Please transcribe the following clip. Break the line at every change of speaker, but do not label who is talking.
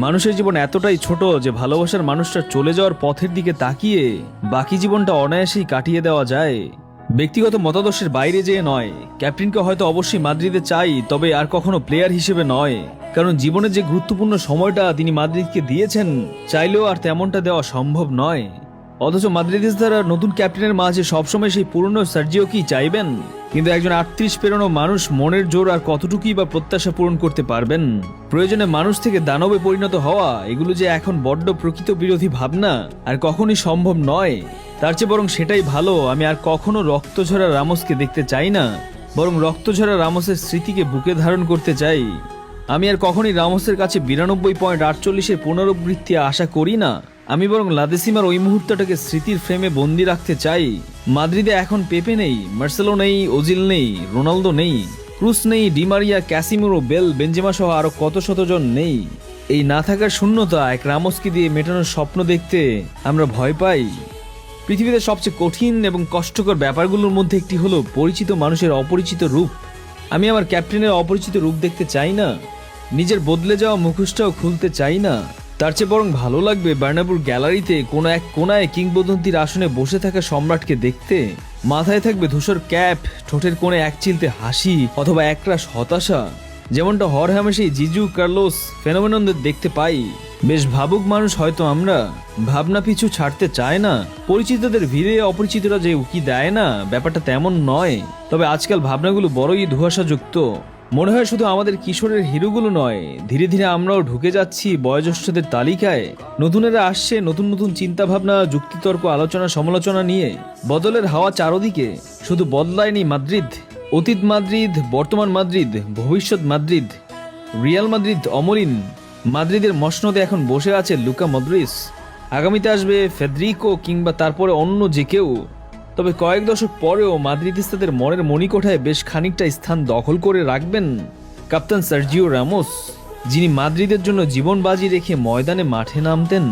মানুষের জীবন এতটাই ছোট যে ভালোবাসার মানুষটা চলে যাওয়ার পথের দিকে তাকিয়ে বাকি জীবনটা অনায়াসেই কাটিয়ে দেওয়া যায়। ব্যক্তিগত মতাদর্শের বাইরে যেয়ে নয়, ক্যাপ্টেনকে হয়তো অবশ্যই মাদ্রিদে চাই, তবে আর কখনো প্লেয়ার হিসেবে নয়। কারণ জীবনের যে গুরুত্বপূর্ণ সময়টা তিনি মাদ্রিদকে দিয়েছেন, চাইলেও আর তেমনটা দেওয়া সম্ভব নয়। অথচ মাদ্রিদিস্তারা নতুন ক্যাপ্টেনের মাঝে সবসময় সেই পুরনো সার্জিওকেই চাইবেন। কিন্তু একজন 38 পেরোনো মানুষ মনের জোর আর কতটুকুই বা প্রত্যাশা পূরণ করতে পারবেন? প্রয়োজনে মানুষ থেকে দানবে পরিণত হওয়া, এগুলো যে এখন বড্ড প্রকৃত বিরোধী ভাবনা, আর কখনই সম্ভব নয়। তার চেয়ে বরং সেটাই ভালো, আমি আর কখনো রক্তঝরা রামোসকে দেখতে চাই না, বরং রক্তঝরা রামোসের স্মৃতিকে বুকে ধারণ করতে চাই। আমি আর কখনই রামোসের কাছে 92.48-এর পুনরাবৃত্তি আশা করি না। আমি বরং লাদেসিমার ওই মুহূর্তটাকে স্মৃতির ফ্রেমে বন্দি রাখতে চাই। মাদ্রিদে এখন পেপে নেই, মার্সেলো নেই, ওজিল নেই, রোনালদো নেই, ক্রুস নেই, ডিমারিয়া, ক্যাসিমিরো, বেল, বেনজেমা সহ আরো কত শতজন নেই। এই না থাকার শূন্যতা এক রামোসকে দিয়ে মেটানোর স্বপ্ন দেখতে আমরা ভয় পাই। পৃথিবীতে সবচেয়ে কঠিন এবং কষ্টকর ব্যাপারগুলোর মধ্যে একটি হলো পরিচিত মানুষের অপরিচিত রূপ। আমি আমার ক্যাপ্টেনের অপরিচিত রূপ দেখতে চাই না, নিজের বদলে যাওয়া মুখোশটাও খুলতে চাই না। তার চেয়ে বরং ভালো লাগবে বার্নাবুর গ্যালারিতে কোনো এক কোনায় কিংবদন্তির আসনে বসে থাকা সম্রাটকে দেখতে। মাথায় থাকবে ধূসর ক্যাপ, ঠোঁটের কোণে এক চিলতে হাসি অথবা একরাশ হতাশা, যেমনটা হরহামেশাই জিজু, কার্লোস, ফেনোমেননদের দেখতে পাই। বেশ ভাবুক মানুষ হয়তো আমরা, ভাবনা পিছু ছাড়তে চায় না। পরিচিতদের ভিড়ে অপরিচিতরা যে উকি দেয় না, ব্যাপারটা তেমন নয়। তবে আজকাল ভাবনাগুলো বড়ই ধোঁয়াশাযুক্ত। মনে হয় শুধু আমাদের কিশোরের হিরোগুলো নয়, ধীরে ধীরে আমরাও ঢুকে যাচ্ছি বয়োজ্যেষ্ঠদের তালিকায়। নতুনেরা আসছে নতুন নতুন চিন্তাভাবনা, যুক্তিতর্ক, আলোচনা সমালোচনা নিয়ে। বদলের হাওয়া চারদিকে। শুধু বদলায়নি মাদ্রিদ, অতীত মাদ্রিদ, বর্তমান মাদ্রিদ, ভবিষ্যৎ মাদ্রিদ। রিয়াল মাদ্রিদ অমলিন। মাদ্রিদের মসনদে এখন বসে আছে লুকা মদ্রিচ। আগামীতে আসবে ফেদ্রিকো কিংবা তারপরে অন্য যে কেউ। তবে কয়েক দশক পরেও মাদ্রিদিস্তাদের মনের মণিকোঠায় বেশ খানিকটা স্থান দখল করে রাখবেন কাপ্তান সার্জিও রামোস, যিনি মাদ্রিদের জন্য জীবন বাজি রেখে ময়দানে মাঠে নামতেন।